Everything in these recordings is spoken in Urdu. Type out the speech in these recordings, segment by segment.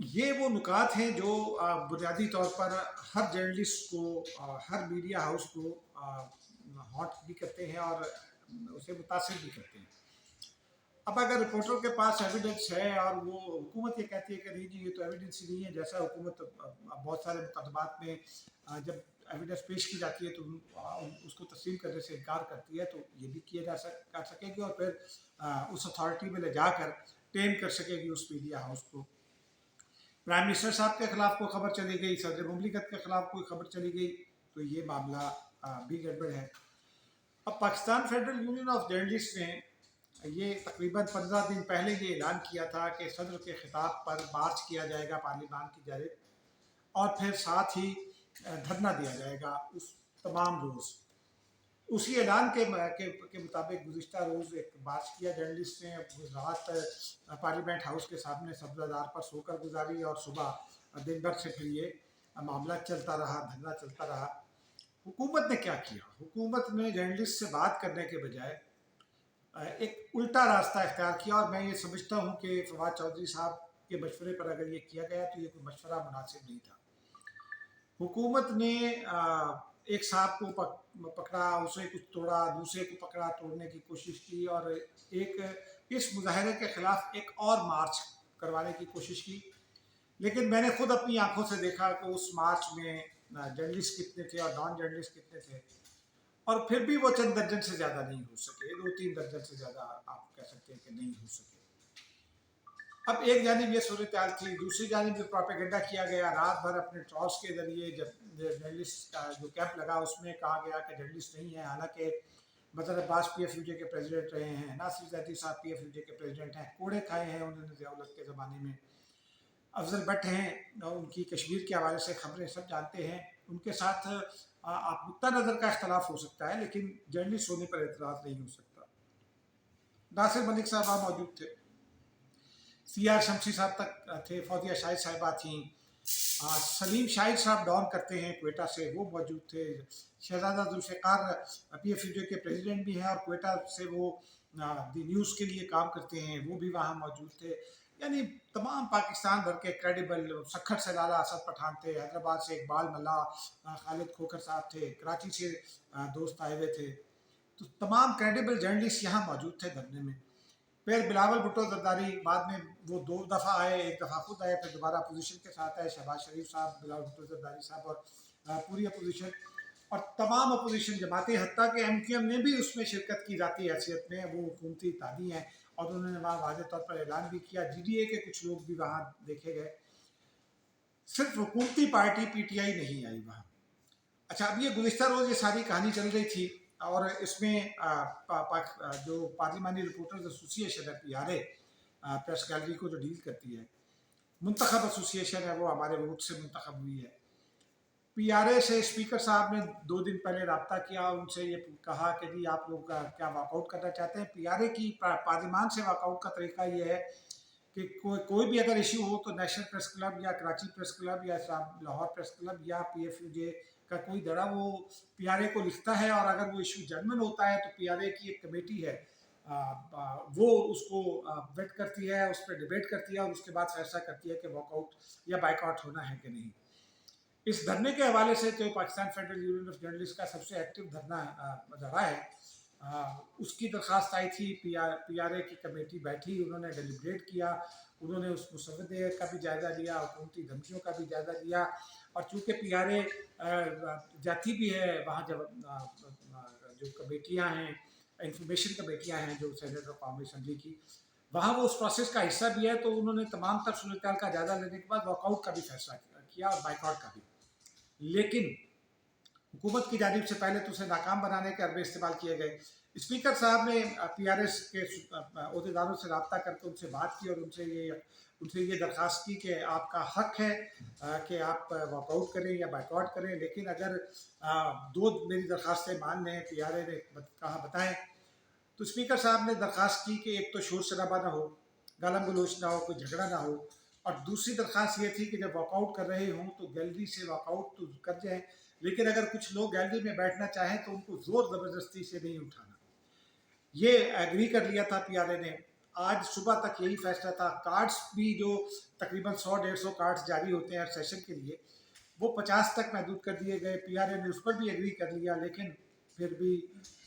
یہ وہ نکات ہیں جو بنیادی طور پر ہر جرنلسٹ کو ہر میڈیا ہاؤس کو ہاٹ بھی کرتے ہیں اور اسے متاثر بھی کرتے ہیں۔ اب اگر رپورٹر کے پاس ایویڈنس ہے اور وہ حکومت یہ کہتی ہے کہ نہیں جی یہ تو ایویڈنس ہی نہیں ہے، جیسا حکومت بہت سارے مقدمات میں جب ایویڈنس پیش کی جاتی ہے تو اس کو تسلیم کرنے سے انکار کرتی ہے، تو یہ بھی کیا کر سکے گی اور پھر اس اتھارٹی میں لے جا کر ٹیم کر سکے گی اس میڈیا ہاؤس کو۔ پرائم منسٹر صاحب کے خلاف کوئی خبر چلی گئی، صدر مملکت کے خلاف کوئی خبر چلی گئی تو یہ معاملہ بھی گڑبڑ ہے۔ اب Pakistan federal union of journalist نے یہ تقریباً 15 دن پہلے یہ اعلان کیا تھا کہ صدر کے خطاب پر مارچ کیا جائے گا پارلیمان کی جانب، اور پھر ساتھ ہی دھرنا دیا جائے گا اس تمام روز۔ اسی اعلان کے مطابق گزشتہ روز ایک مارچ کیا جرنلسٹ نے، رات پارلیمنٹ ہاؤس کے سامنے سبزہ زار پر سو کر گزاری اور صبح دن بھر سے پھر یہ معاملہ چلتا رہا، دھرنا چلتا رہا۔ حکومت نے کیا کیا؟ حکومت نے جرنلسٹ سے بات کرنے کے بجائے ایک الٹا راستہ اختیار کیا، اور میں یہ سمجھتا ہوں کہ فواد چودھری صاحب کے مشورے پر اگر یہ کیا گیا تو یہ کوئی مشورہ مناسب نہیں تھا۔ حکومت نے ایک صاحب کو پکڑا، اسے کچھ توڑا، دوسرے کو پکڑا، توڑنے کی کوشش کی، اور ایک اس مظاہرے کے خلاف ایک اور مارچ کروانے کی کوشش کی۔ لیکن میں نے خود اپنی آنکھوں سے دیکھا کہ اس مارچ میں جرنلسٹ کتنے تھے اور نان جرنلسٹ کتنے تھے، اور پھر بھی وہ چند درجن سے زیادہ نہیں ہو سکے، 2-3 درجن سے زیادہ آپ کہہ سکتے ہیں کہ نہیں ہو سکے۔ اب ایک جانب یہ صورتحال تھی، دوسری جانب جو پروپیگنڈا کیا گیا رات بھر اپنے ٹراس کے ذریعے، جب جرنلسٹ کا جو کیمپ لگا اس میں کہا گیا کہ جرنلسٹ نہیں ہے، حالانکہ مظہر عباس پی ایف یو جے کے پریزیڈنٹ رہے ہیں، ناصر زیدی صاحب پی ایف یو جے کے پریزیڈنٹ ہیں، کوڑے کھائے ہیں انہوں نے ضیاء الحق کے زمانے میں، افضل بٹ ہیں، ان کی کشمیر کے حوالے سے خبریں سب جانتے ہیں، ان کے ساتھ آپ نقطہ نظر کا اختلاف ہو سکتا ہے لیکن جرنلسٹ ہونے پر اعتراض نہیں ہو سکتا۔ ناصر ملک صاحب وہاں موجود تھے، سی آر شمسی صاحب تک تھے، فوزیہ شاہد صاحبہ تھیں، سلیم شاہد صاحب ڈاؤن کرتے ہیں کوئٹہ سے، وہ موجود تھے، شہزادہ ذوالفقار پی ایف یو جے کے پریزیڈنٹ بھی ہیں اور کوئٹہ سے وہ دی نیوز کے لیے کام کرتے ہیں، وہ بھی وہاں موجود تھے۔ یعنی تمام پاکستان بھر کے کریڈیبل، سکھر سے لالا اسد پٹھان تھے، حیدرآباد سے اقبال ملا، خالد کھوکھر صاحب تھے، کراچی سے دوست آئے ہوئے تھے، تو تمام کریڈیبل جرنلسٹ یہاں موجود تھے دھرنے میں۔ پھر بلاول بھٹو زرداری بعد میں وہ 2 دفعہ آئے، ایک دفعہ خود آئے، پھر دوبارہ اپوزیشن کے ساتھ آئے، شہباز شریف صاحب، بلاول بھٹو زرداری صاحب اور پوری اپوزیشن اور تمام اپوزیشن جماعتیں، حتیٰ کہ ایم کیو ایم نے بھی اس میں شرکت کی ذاتی حیثیت میں، وہ حکومتی اتحادی ہیں، اور انہوں نے وہاں واضح طور پر اعلان بھی کیا، جی ڈی اے کے کچھ لوگ بھی وہاں دیکھے گئے، صرف حکومتی پارٹی پی ٹی آئی نہیں آئی وہاں۔ اچھا، اب یہ گزشتہ روز یہ ساری کہانی چل رہی تھی، اور اس میں جو پارلیمانی رپورٹرز ایسوسی ایشن ہے پی آر اے، پریس گیلری کو جو ڈیل کرتی ہے، منتخب ایسوسی ایشن ہے، وہ ہمارے ووٹ سے منتخب ہوئی ہے۔ پی آر اے سے اسپیکر صاحب نے 2 دن پہلے رابطہ کیا، ان سے یہ کہا کہ جی آپ لوگ کیا واک آؤٹ کرنا چاہتے ہیں۔ پی آر اے کی پارلیمان سے واک آؤٹ کا طریقہ یہ ہے کہ کوئی بھی اگر ایشو ہو تو نیشنل پریس کلب یا کراچی پریس کلب یا لاہور پریس کلب یا پی ایف یو جے کا کوئی دڑا وہ پی آر اے کو لکھتا ہے، اور اگر وہ ایشو جنرل ہوتا ہے تو پی آر اے کی ایک کمیٹی ہے، وہ اس کو ویٹ کرتی ہے، اس پہ ڈیبیٹ کرتی ہے، اور اس کے بعد فیصلہ کرتی ہے کہ واک آؤٹ یا بائیک آؤٹ ہونا ہے کہ نہیں۔ اس دھرنے کے حوالے سے جو Pakistan federal union of journalist کا سب سے ایکٹیو دھرنا رہا ہے، اس کی درخواست آئی تھی، پی آر اے کی کمیٹی بیٹھی، انہوں نے ڈیلیبریٹ کیا، انہوں نے اس مسودے کا بھی جائزہ لیا، حکومتی دھمکیوں کا بھی جائزہ لیا، اور چونکہ پی آر اے جاتی بھی ہے وہاں، جب جو کمیٹیاں ہیں، انفارمیشن کمیٹیاں ہیں جو سینیٹ اور قومی اسمبلی کی، وہاں وہ اس پروسیس کا حصہ بھی ہے، تو انہوں نے تمام تر صورتحال کا جائزہ لینے کے بعد واک آؤٹ کا بھی فیصلہ کیا اور بائیک آؤٹ کا بھی۔ لیکن حکومت کی جانب سے پہلے تو اسے ناکام بنانے کے حربے استعمال کیے گئے۔ اسپیکر صاحب نے پی آر ایس کے عہدیداروں سے رابطہ کر کے ان سے بات کی اور ان سے یہ درخواست کی کہ آپ کا حق ہے کہ آپ واک آؤٹ کریں یا بائیک آؤٹ کریں، لیکن اگر 2 میری درخواستیں مان لیں، پی آر اے نے کہا بتائیں، تو اسپیکر صاحب نے درخواست کی کہ ایک تو شور شرابہ نہ ہو، گالم گلوچ نہ ہو، کوئی جھگڑا نہ ہو، اور دوسری درخواست یہ تھی کہ جب واک آؤٹ کر رہے ہوں تو گیلری سے واک آؤٹ تو کر جائیں، لیکن اگر کچھ لوگ گیلری میں بیٹھنا چاہیں تو ان کو زور زبردستی سے نہیں اٹھانا۔ یہ ایگری کر لیا تھا پی آر اے نے۔ آج صبح تک یہی فیصلہ تھا. کارڈز بھی جو تقریباً 100-150 کارڈز جاری ہوتے ہیں ہر سیشن کے لیے وہ 50 تک محدود کر دیے گئے. پی آر اے نے اس پر بھی ایگری کر لیا, لیکن پھر بھی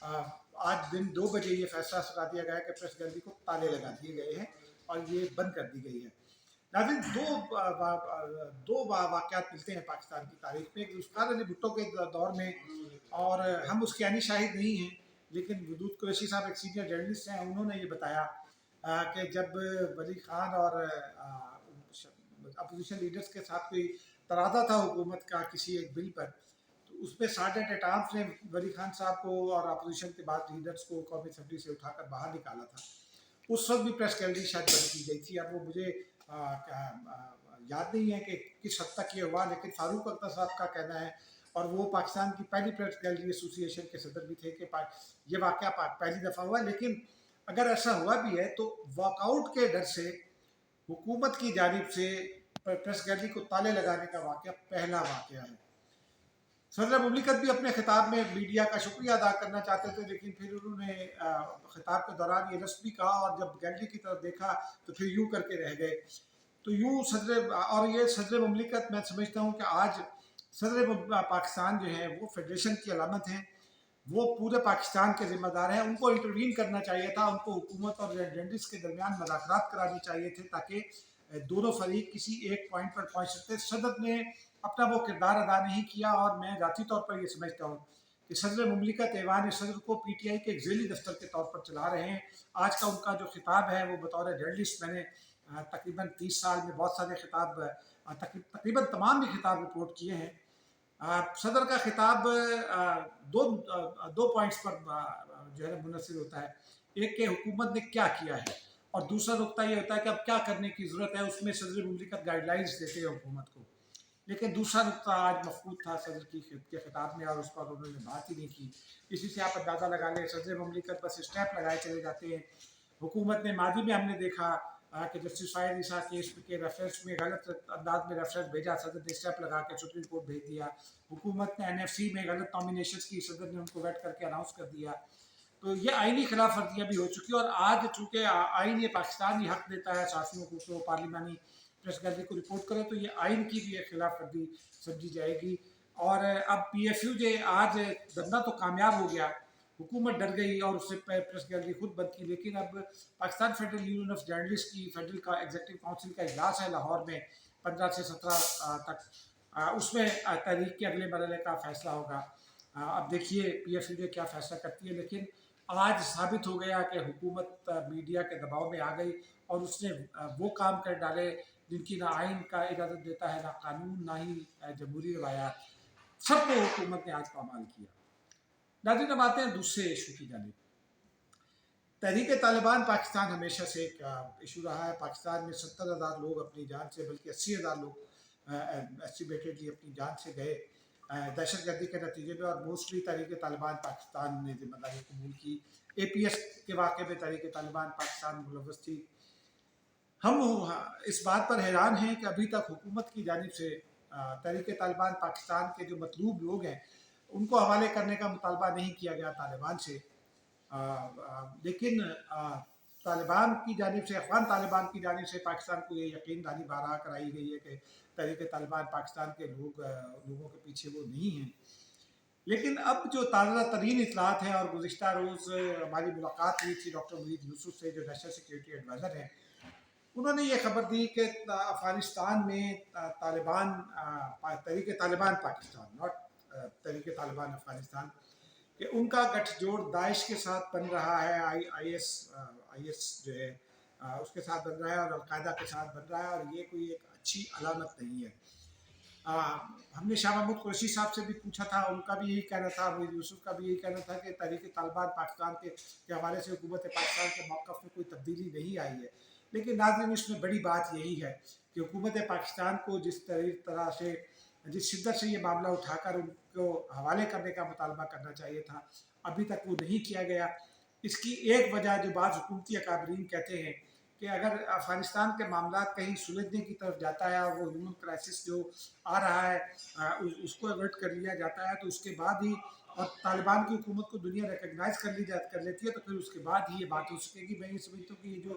آج دن 2 بجے یہ فیصلہ سنا دیا گیا کہ پریس گیلری کو تالے لگا دیے گئے ہیں اور یہ بند کر دی گئی ہے. ناظرین, دو واقعات ملتے ہیں پاکستان کی تاریخ میں. ایک ذوالفقار علی بھٹو کے دور میں, اور ہم اس کے عینی شاہد نہیں ہیں, لیکن ودود قریشی صاحب ایک سینئر جرنلسٹ ہیں, انہوں نے یہ بتایا کہ جب ولی خان اور اپوزیشن لیڈرز کے ساتھ کوئی تنازع تھا حکومت کا کسی ایک بل پر, تو اس میں سارجنٹ ایٹ آرمز نے ولی خان صاحب کو اور اپوزیشن کے بعد لیڈرز کو قومی اسمبلی سے اٹھا کر باہر نکالا تھا. اس وقت بھی پریس گیلری شاید بند کی گئی تھی. اب وہ مجھے یاد نہیں ہے کہ کس حد تک یہ ہوا, لیکن فاروق اختر صاحب کا کہنا ہے, اور وہ پاکستان کی پہلی پریس گیلری ایسوسی ایشن کے صدر بھی تھے, کہ یہ واقعہ پہلی دفعہ ہوا. لیکن اگر ایسا ہوا بھی ہے تو واک آؤٹ کے ڈر سے حکومت کی جانب سے پریس گیلری کو تالے لگانے کا واقعہ پہلا واقعہ ہے. صدر مملکت بھی اپنے خطاب میں میڈیا کا شکریہ ادا کرنا چاہتے تھے, لیکن پھر انہوں نے خطاب کے دوران یہ لفظ بھی کہا, اور جب گیلری کی طرف دیکھا تو پھر یوں کر کے رہ گئے. تو یوں اور یہ صدر مملکت, میں سمجھتا ہوں کہ آج صدر پاکستان جو ہیں وہ فیڈریشن کی علامت ہیں, وہ پورے پاکستان کے ذمہ دار ہیں. ان کو انٹروین کرنا چاہیے تھا, ان کو حکومت اور جرنلسٹ کے درمیان مذاکرات کرانی چاہیے تھے تاکہ دونوں فریق کسی ایک پوائنٹ پر پہنچ سکتے. صدر نے اپنا وہ کردار ادا نہیں کیا, اور میں ذاتی طور پر یہ سمجھتا ہوں کہ صدر مملکت ایوان صدر کو پی ٹی آئی کے ایک ذیلی دفتر کے طور پر چلا رہے ہیں. آج کا ان کا جو خطاب ہے وہ بطور جرنلسٹ, میں نے تقریباً 30 سال میں بہت سارے خطاب, تقریباً تمام بھی خطاب رپورٹ کیے ہیں. صدر کا خطاب دو پوائنٹس پر جو ہے منحصر ہوتا ہے. ایک کہ حکومت نے کیا کیا ہے, اور دوسرا نقطہ یہ ہوتا ہے کہ اب کیا کرنے کی ضرورت ہے. اس میں صدر مملکت گائیڈ لائنز دیتے ہیں حکومت کو, لیکن دوسرا نقطہ آج مفقود تھا صدر کے خطاب میں, اور اس پر انہوں نے بات ہی نہیں کی. اسی سے آپ اندازہ لگا لیں, صدر مملکت بس اسٹیپ لگائے چلے جاتے ہیں. حکومت نے ماضی میں ہم نے دیکھا کہ جسٹس فائز عیسیٰ کیس کے ریفرنس میں غلط انداز میں ریفرنس بھیجا, صدر نے اسٹیپ لگا کے سپریم کورٹ بھیج دیا. حکومت نے این ایف سی میں غلط نامینیشنز کی, صدر نے ان کو ویٹ کر کے اناؤنس کر دیا. تو یہ آئینی خلاف ورزیاں بھی ہو چکی, اور آج چونکہ آئین یہ پاکستان یہ حق دیتا ہے صحافیوں کو کہ وہ پارلیمانی پریس گیلری کو رپورٹ کرے, تو یہ آئین کی بھی ایک خلاف ورزی سمجھی جائے گی. اور اب پی ایف یو جو آج دھندا تو کامیاب ہو گیا, حکومت ڈر گئی اور اس سے پریس گیلری خود بند کی. لیکن اب Pakistan federal union of journalist کی فیڈرل کا ایگزیکٹو کونسل کا اجلاس ہے لاہور میں 15 سے 17 تک, اس میں تحریک کے اگلے مرحلے کا فیصلہ ہوگا. اب دیکھیے پی ایف یو کیا فیصلہ کرتی ہے. لیکن آج ثابت ہو گیا کہ حکومت میڈیا کے دباؤ میں آ گئی, اور اس نے وہ کام کر ڈالے جن کی نہ آئین کا اجازت دیتا ہے, نہ قانون, نہ ہی جمہوری روایات, سب کو حکومت نے آج پامال کیا. ناظرین, اب آتے ہیں دوسرے ایشو کی جانب. تحریک طالبان پاکستان ہمیشہ سے ایک ایشو رہا ہے. پاکستان میں 70,000 لوگ اپنی جان سے, بلکہ 80,000 لوگ ایسٹیمیٹڈلی اپنی جان سے گئے دہشت گردی کے نتیجے میں, اور موسٹلی تحریک طالبان پاکستان نے ذمہ داری قبول کی. اے پی ایس کے واقعے میں تحریک طالبان پاکستان ملوث تھی. ہم اس بات پر حیران ہیں کہ ابھی تک حکومت کی جانب سے تحریک طالبان پاکستان کے جو مطلوب لوگ ہیں ان کو حوالے کرنے کا مطالبہ نہیں کیا گیا طالبان سے. لیکن طالبان کی جانب سے, افغان طالبان کی جانب سے پاکستان کو یہ یقین دہانی بارہا کرائی گئی ہے کہ تحریک طالبان پاکستان کے لوگوں کے پیچھے وہ نہیں ہیں. لیکن اب جو تازہ ترین اطلاعات ہیں, اور گزشتہ روز ہماری ملاقات ہوئی تھی ڈاکٹر مرید یوسف سے جو نیشنل سیکورٹی ایڈوائزر ہیں, انہوں نے یہ خبر دی کہ افغانستان میں طالبان, تحریک طالبان پاکستان, ناٹ تحریک طالبان افغانستان, کہ ان کا گٹھ جوڑ داعش کے ساتھ بن رہا ہے, آئی ایس جو ہے اس کے ساتھ بن رہا ہے, اور القاعدہ کے ساتھ بن رہا ہے, اور یہ کوئی ایک اچھی علامت نہیں ہے. ہم نے شاہ محمود قریشی صاحب سے بھی پوچھا تھا, ان کا بھی یہی کہنا تھا, مرید یوسف کا بھی یہی کہنا تھا کہ تحریک طالبان پاکستان کے حوالے سے حکومت پاکستان کے موقف میں کوئی تبدیلی نہیں آئی ہے. لیکن ناظرین, اس میں بڑی بات یہی ہے کہ حکومت پاکستان کو جس طرح سے, جس شدت سے یہ معاملہ اٹھا کر ان کو حوالے کرنے کا مطالبہ کرنا چاہیے تھا, ابھی تک وہ نہیں کیا گیا. اس کی ایک وجہ جو بعض حکومتی اکابرین کہتے ہیں کہ اگر افغانستان کے معاملات کہیں سلجھنے کی طرف جاتا ہے اور وہ ہیومن کرائسس جو آ رہا ہے اس کو ایورٹ کر لیا جاتا ہے تو اس کے بعد ہی، اور طالبان کی حکومت کو دنیا ریکگنائز کر لیتی ہے تو پھر اس کے بعد ہی یہ بات ہو سکے گی۔ میں یہ سمجھتا ہوں کہ یہ جو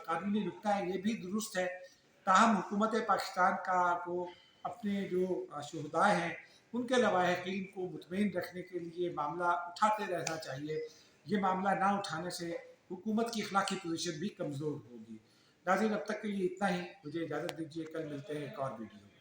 قانونی نکتہ ہے یہ بھی درست ہے، تاہم حکومت پاکستان کو اپنے جو شہداء ہیں ان کے لواحقین کو مطمئن رکھنے کے لیے معاملہ اٹھاتے رہنا چاہیے۔ یہ معاملہ نہ اٹھانے سے حکومت کی اخلاقی پوزیشن بھی کمزور ہوگی۔ ناظرین اب تک کے لیے اتنا ہی، مجھے اجازت دیجیے، کل ملتے ہیں ایک اور ویڈیو۔